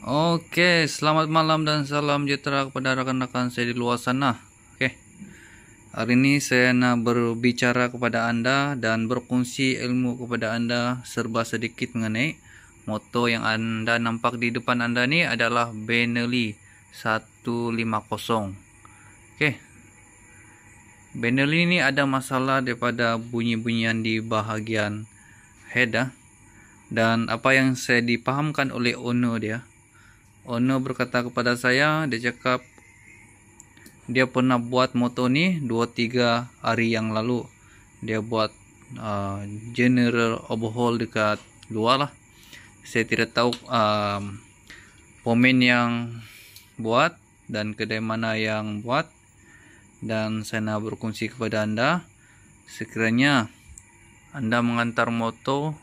Oke, selamat malam dan salam sejahtera kepada rekan-rekan saya di luar sana. Oke, hari ini saya nak berbicara kepada Anda dan berkongsi ilmu kepada Anda serba sedikit mengenai motor yang Anda nampak di depan Anda ni adalah Benelli 150. Oke, Benelli ini ada masalah daripada bunyi-bunyian di bahagian head dan apa yang saya dipahamkan oleh owner dia. Owner berkata kepada saya, dia cakap dia pernah buat motor ni 2-3 hari yang lalu. Dia buat general overhaul dekat luar lah. Saya tidak tahu pemain yang buat dan kedai mana yang buat. Dan saya nak berkongsi kepada anda, sekiranya anda mengantar motor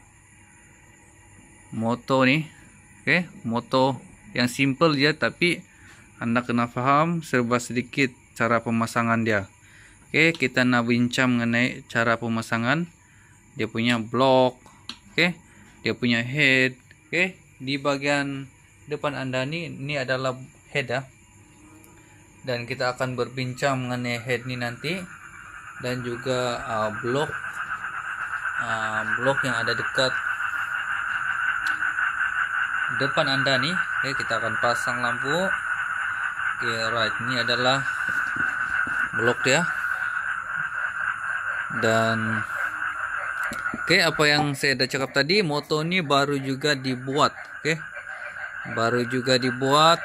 ni, motor yang simple je, tapi anda kena faham serba sedikit cara pemasangan dia. Kita nak bincang mengenai cara pemasangan dia punya blok, dia punya head. Di bagian depan anda ni adalah head dan kita akan berbincang mengenai head ni nanti, dan juga blok yang ada dekat depan anda ni. Kita akan pasang lampu. Right, ini adalah blok dia. Dan apa yang saya dah cakap tadi, motor ni baru juga dibuat. Baru juga dibuat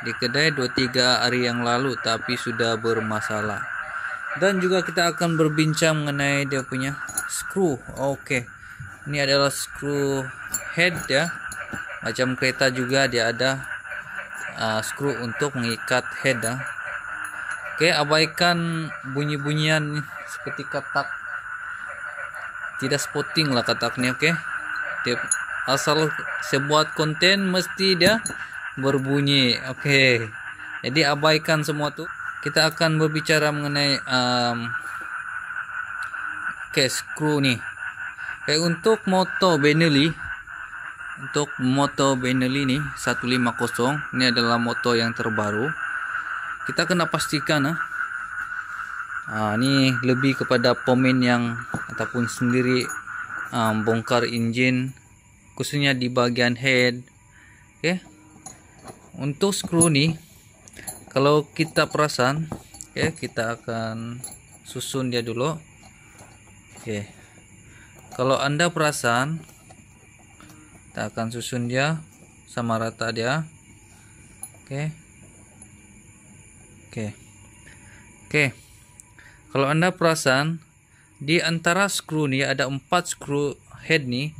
di kedai 2-3 hari yang lalu, tapi sudah bermasalah. Dan juga kita akan berbincang mengenai dia punya skru. Ini adalah skru head ya. Macam kereta juga dia ada skru untuk mengikat head. Abaikan bunyi-bunyian seperti katak. Tidak spotting lah katak ni. Dia asal saya buat konten mesti dia berbunyi. Jadi abaikan semua tu. Kita akan berbicara mengenai skru ni. Untuk motor Benelli ni 150, ini adalah motor yang terbaru. Kita kena pastikan ni lebih kepada pemain yang ataupun sendiri bongkar enjin, khususnya di bagian head. Untuk skru ni, kalau kita perasan, kita akan susun dia dulu. Kalau anda perasan, kita akan susun dia sama rata dia. Kalau anda perasan, di antara skru ni ada 4 skru head ni.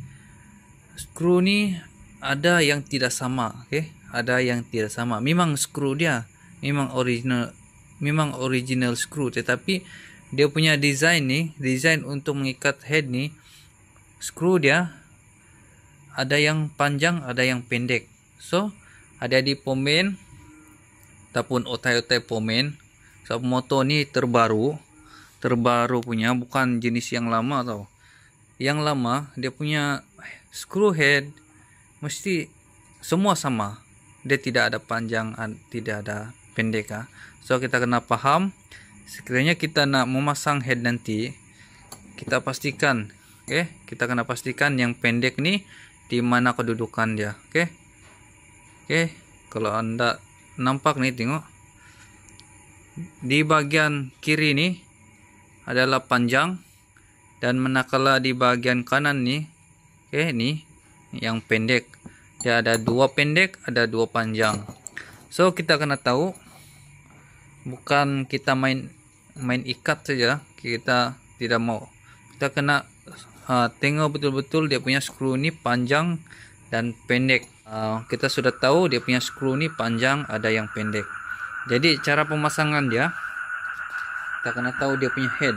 Skru ni ada yang tidak sama. Ada yang tidak sama. Memang skru dia memang original skru, tetapi dia punya design untuk mengikat head ni, skru dia ada yang panjang, ada yang pendek. So, ada di pemain ataupun otai-otai pemain. Sebab motor ni terbaru punya, bukan jenis yang lama tau. Yang lama dia punya screw head mesti semua sama. Dia tidak ada panjang, tidak ada pendek. So kita kena faham, sekiranya kita nak memasang head nanti, kita pastikan, kita kena pastikan yang pendek ni di mana kedudukan dia. Kalau anda nampak nih, tengok di bagian kiri ni adalah panjang, dan manakala di bagian kanan ni ni yang pendek. Dia ada 2 pendek, ada 2 panjang. So kita kena tahu, bukan kita main ikat saja, kita tidak mau. Kita kena tengok betul-betul dia punya skru ni panjang dan pendek. Kita sudah tahu dia punya skru ni panjang, ada yang pendek. Jadi cara pemasangan dia, kita kena tahu dia punya head.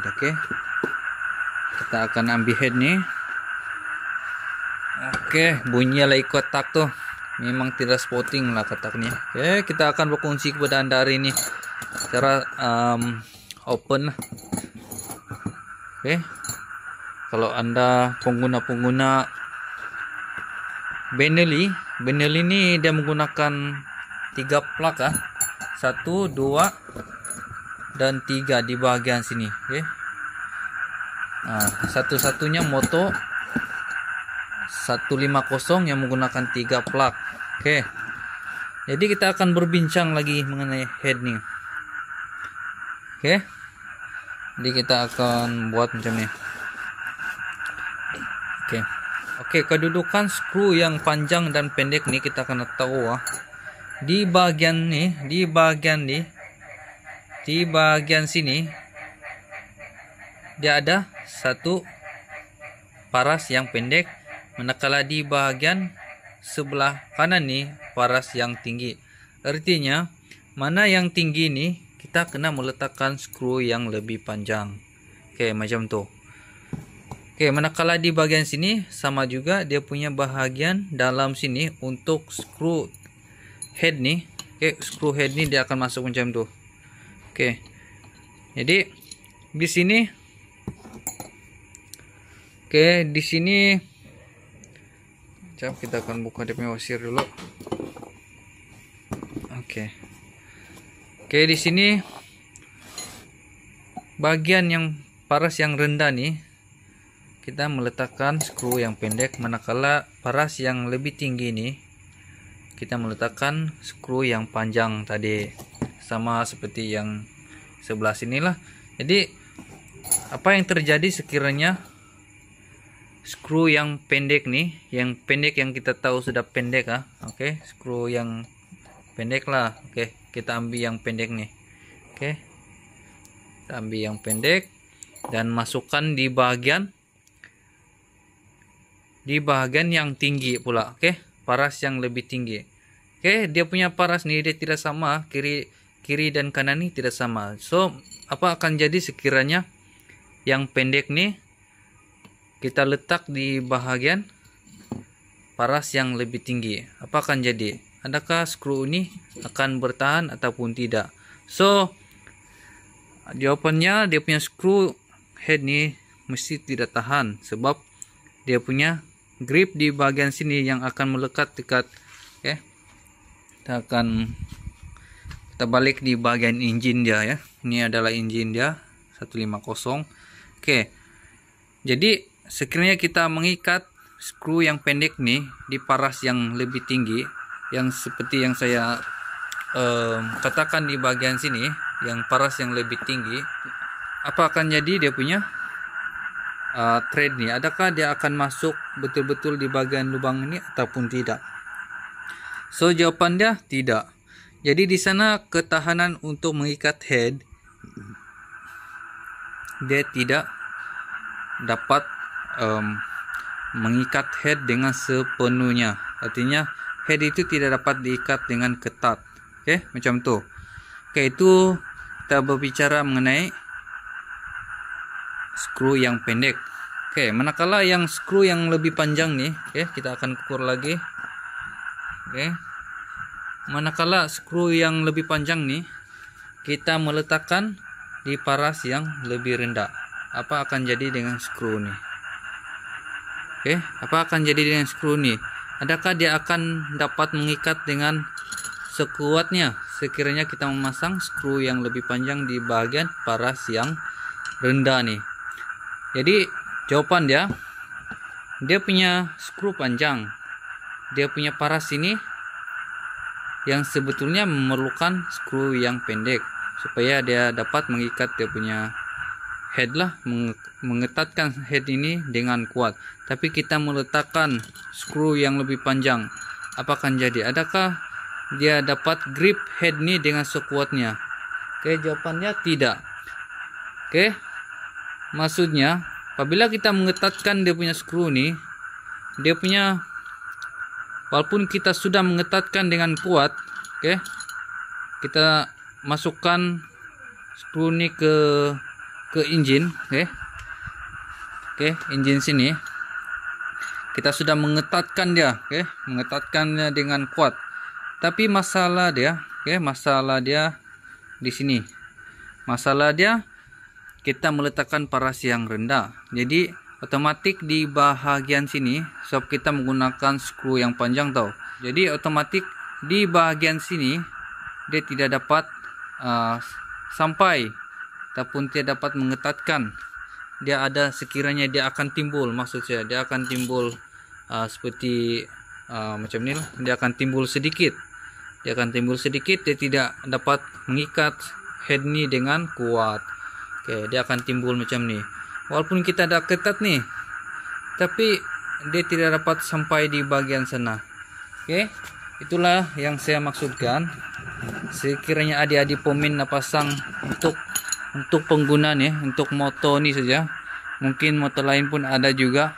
Kita akan ambil head ni. Bunyi lah ikut tak tu. Memang tidak spotting lah katak ni. Kita akan berkongsi kepada anda hari ni cara open lah. Kalau anda pengguna Benelli Benel ini dia menggunakan 3 plug ya. 1, 2 dan 3 di bagian sini. Oke. Nah, satu-satunya moto 150 yang menggunakan 3 plug. Oke. Jadi kita akan berbincang lagi mengenai head nih. Oke. Jadi kita akan buat macam ini. Oke, kedudukan skru yang panjang dan pendek nih kita akan tahu di bagian sini dia ada satu paras yang pendek, manakala di bagian sebelah kanan nih paras yang tinggi. Artinya mana yang tinggi nih kita kena meletakkan skru yang lebih panjang. Oke, macam tuh. Oke, manakala di bagian sini sama juga dia punya bahagian dalam sini untuk skru head nih. Oke, skru head nih dia akan masuk macam tuh. Oke. Jadi di sini di sini kita akan buka dia punya wasir dulu. Oke, di sini bagian yang paras yang rendah nih kita meletakkan skru yang pendek, manakala paras yang lebih tinggi nih kita meletakkan skru yang panjang tadi, sama seperti yang sebelah sinilah. Jadi apa yang terjadi sekiranya skru yang pendek nih, yang kita tahu sudah pendek oke, skru yang pendek lah. Oke, kita ambil yang pendek nih. Oke, kita ambil yang pendek dan masukkan di bagian yang tinggi pula. Oke, paras yang lebih tinggi. Oke, dia punya paras nih dia tidak sama, kiri dan kanan nih tidak sama. So apa akan jadi sekiranya yang pendek nih kita letak di bahagian paras yang lebih tinggi? Apa akan jadi? Adakah skru ini akan bertahan ataupun tidak? So jawabannya dia punya skru head nih mesti tidak tahan, sebab dia punya grip di bagian sini yang akan melekat dekat. Oke, kita balik di bagian engine dia ya. Ini adalah engine dia 150. Oke, jadi sekiranya kita mengikat skru yang pendek nih di paras yang lebih tinggi, yang seperti yang saya katakan di bagian sini, yang paras yang lebih tinggi, apa akan jadi dia punya thread nih? Adakah dia akan masuk betul-betul di bagian lubang ini ataupun tidak? So jawaban dia tidak. Jadi di sana ketahanan untuk mengikat head dia tidak dapat mengikat head dengan sepenuhnya. Artinya head itu tidak dapat diikat dengan ketat. Oke, macam tuh. Oke, itu kita berbicara mengenai skru yang pendek. Oke, manakala yang skru yang lebih panjang nih, kita akan ukur lagi. Oke, manakala skru yang lebih panjang nih kita meletakkan di paras yang lebih rendah, apa akan jadi dengan skru nih? Oke, apa akan jadi dengan skru nih? Adakah dia akan dapat mengikat dengan sekuatnya sekiranya kita memasang skru yang lebih panjang di bagian paras yang rendah nih? Jadi jawaban dia punya skru panjang, dia punya paras ini yang sebetulnya memerlukan skru yang pendek supaya dia dapat mengikat dia punya head lah, mengetatkan head ini dengan kuat. Tapi kita meletakkan skru yang lebih panjang, apa akan jadi? Adakah dia dapat grip head ini dengan sekuatnya? Oke, jawabannya tidak. Oke, maksudnya apabila kita mengetatkan dia punya skru nih, dia punya, walaupun kita sudah mengetatkan dengan kuat, oke, kita masukkan skru ini ke engine, oke, engine sini kita sudah mengetatkan dia, mengetatkannya dengan kuat. Tapi masalah dia, masalah dia di sini. Masalah dia kita meletakkan paras yang rendah. Jadi otomatis di bahagian sini, sebab kita menggunakan skru yang panjang tau. Jadi otomatis di bagian sini dia tidak dapat sampai ataupun tidak dapat mengetatkan. Dia ada sekiranya dia akan timbul, maksud saya dia akan timbul seperti macam ni lah. Dia akan timbul sedikit. Dia tidak dapat mengikat head ni dengan kuat. Oke, dia akan timbul macam ni. Walaupun kita ada ketat nih, tapi dia tidak dapat sampai di bagian sana. Oke, itulah yang saya maksudkan. Sekiranya adik-adik pemin pasang untuk penggunaan ya, untuk motor ini saja. Mungkin motor lain pun ada juga.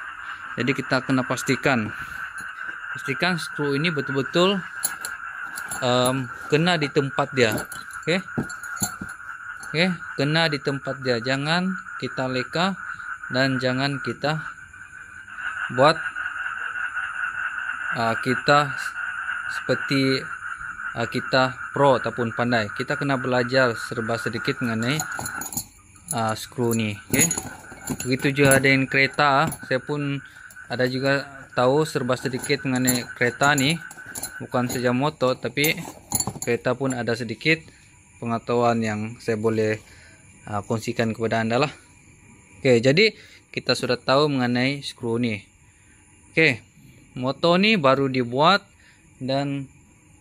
Jadi kita kena pastikan skru ini betul-betul kena di tempat dia. Oke, kena di tempat dia. Jangan kita leka dan jangan kita buat kita seperti kita pro ataupun pandai. Kita kena belajar serba sedikit mengenai skru ni. Oke, begitu juga dengan kereta. Saya pun ada juga tahu serba sedikit mengenai kereta nih. Bukan saja motor, tapi kereta pun ada sedikit pengetahuan yang saya boleh kongsikan kepada anda lah. Oke, jadi kita sudah tahu mengenai skru nih. Oke, motor nih baru dibuat dan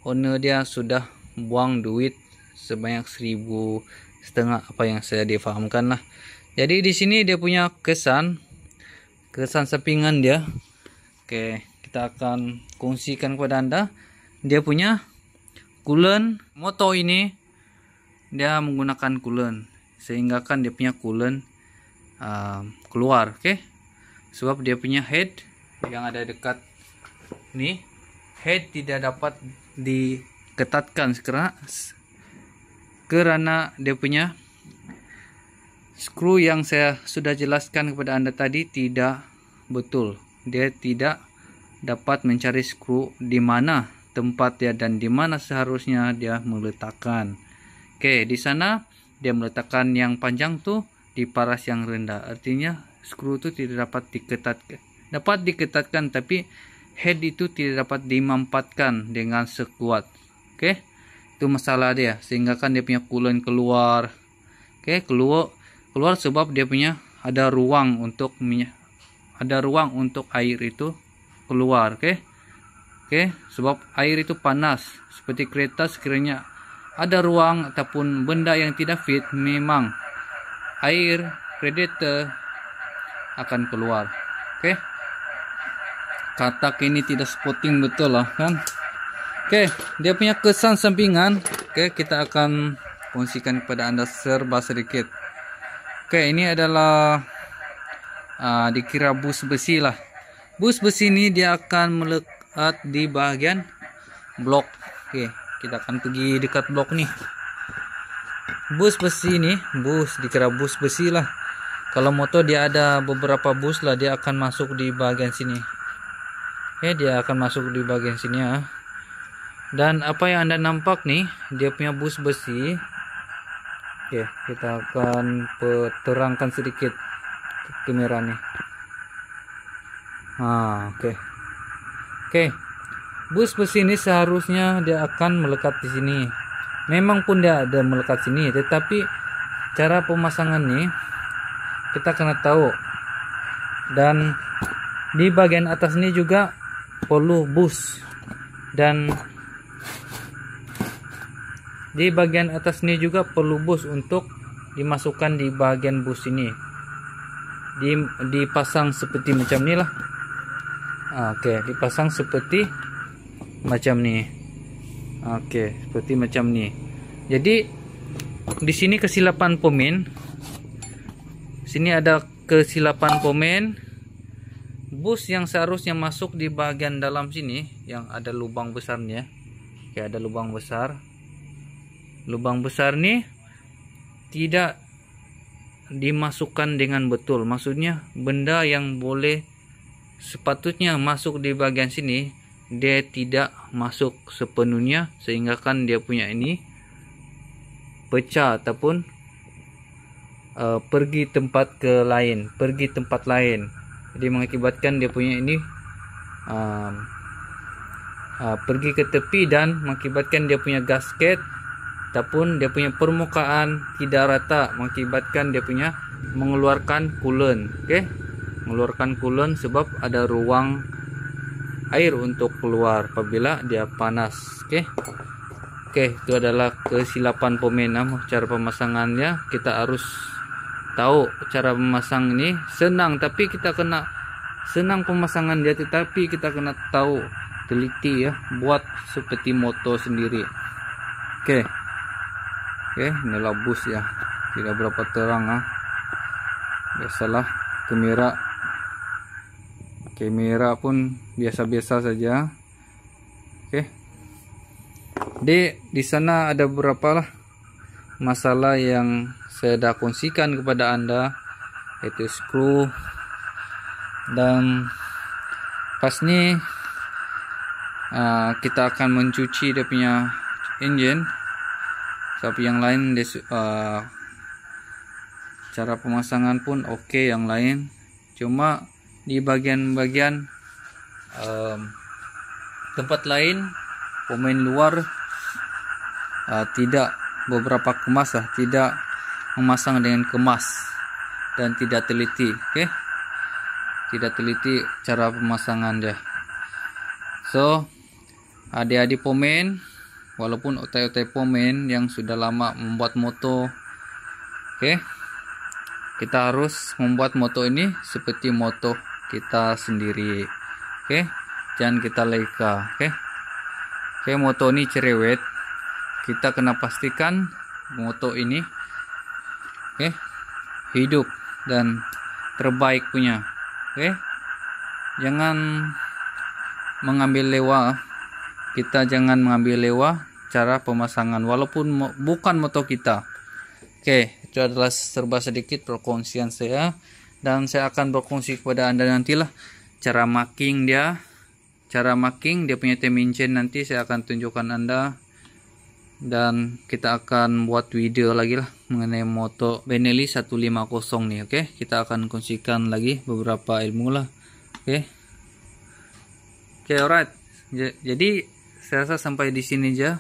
owner dia sudah buang duit sebanyak 1.500 apa yang saya difahamkan lah. Jadi di sini dia punya kesan sampingan dia. Oke, kita akan kongsikan kepada anda. Dia punya coolant motor ini dia menggunakan coolant sehingga kan dia punya coolant keluar. Oke, sebab dia punya head yang ada dekat nih, head tidak dapat diketatkan karena dia punya skru yang saya sudah jelaskan kepada anda tadi tidak betul. Dia tidak dapat mencari skru di mana tempat dia dan di mana seharusnya dia meletakkan. Oke, di sana dia meletakkan yang panjang tuh di paras yang rendah. Artinya skru itu tidak dapat diketatkan. Dapat diketatkan tapi head itu tidak dapat dimampatkan dengan sekuat. Oke, itu masalah dia. Sehingga kan dia punya coolant keluar. Oke, keluar sebab dia punya ada ruang untuk air itu keluar. Oke, sebab air itu panas. Seperti kereta, sekiranya ada ruang ataupun benda yang tidak fit, memang air radiator akan keluar. Oke, katak ini tidak spotting betul lah kan. Oke, dia punya kesan sampingan. Oke, kita akan kongsikan kepada anda serba sedikit. Oke, ini adalah dikira bus besi lah. Bus besi ini dia akan melekat di bagian blok. Oke, kita akan pergi dekat blok nih. Bus besi ini, dikira bus besi lah. Kalau motor dia ada beberapa bus lah, dia akan masuk di bagian sini. Oke, dia akan masuk di bagian sini ya. Dan apa yang anda nampak nih, dia punya bus besi. Oke, kita akan terangkan sedikit kamera nih. Oke, bus besi ini seharusnya dia akan melekat di sini. Memang pun dia ada melekat sini, tetapi cara pemasangan nih kita kena tahu. Dan di bagian atas ini juga perlu bus. Dan di bagian atas ini juga perlu bus untuk dimasukkan di bagian bus ini. Dipasang seperti macam ni lah. Oke, dipasang seperti macam ni. Oke, seperti macam ni. Jadi di sini kesilapan pemain. Sini ada kesilapan pemain. Bus yang seharusnya masuk di bagian dalam sini yang ada lubang besarnya. Oke, ada lubang besar. Lubang besar nih tidak dimasukkan dengan betul. Maksudnya benda yang boleh sepatutnya masuk di bagian sini, dia tidak masuk sepenuhnya, sehingga kan dia punya ini pecah ataupun pergi tempat lain. Jadi mengakibatkan dia punya ini pergi ke tepi dan mengakibatkan dia punya gasket ataupun dia punya permukaan tidak rata, mengakibatkan dia punya mengeluarkan coolant. Oke, mengeluarkan coolant sebab ada ruang air untuk keluar apabila dia panas. Oke, itu adalah kesilapan pemain. Cara pemasangannya kita harus tahu. Cara memasang ini senang, tapi kita kena senang pemasangan dia, tetapi kita kena tahu, teliti ya, buat seperti moto sendiri. Oke, inilah bus ya, tidak berapa terang biasalah kamera pun biasa-biasa saja. Di sana ada beberapa lah masalah yang saya dah kongsikan kepada Anda, yaitu skru, dan pas ini kita akan mencuci dia punya engine. Tapi yang lain cara pemasangan pun oke, yang lain cuma di bagian-bagian tempat lain pemain luar tidak beberapa kemas tidak memasang dengan kemas dan tidak teliti. Tidak teliti cara pemasangan dia. So adik-adik pemain, walaupun otai-otai pemain yang sudah lama membuat moto, kita harus membuat moto ini seperti moto kita sendiri. Jangan kita leka. Moto ini cerewet, kita kena pastikan moto ini hidup dan terbaik punya. Jangan mengambil lewa, kita jangan mengambil lewa cara pemasangan walaupun bukan moto kita. Itu adalah serba sedikit perkongsian saya, dan saya akan berkongsi kepada Anda nantilah cara marking dia punya time engine. Nanti saya akan tunjukkan Anda, dan kita akan buat video lagi lah mengenai moto Benelli 150 nih. Kita akan kongsikan lagi beberapa ilmu lah. Alright. Jadi saya rasa sampai di sini aja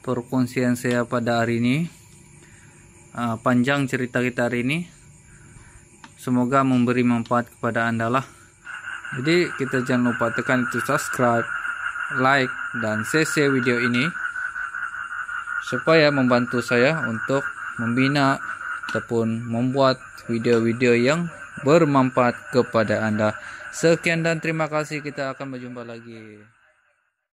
perkongsian saya pada hari ini. Panjang cerita kita hari ini, semoga memberi manfaat kepada Anda lah. Jadi kita jangan lupa tekan itu subscribe, like, dan share video ini supaya membantu saya untuk membina ataupun membuat video-video yang bermanfaat kepada Anda. Sekian dan terima kasih, kita akan berjumpa lagi.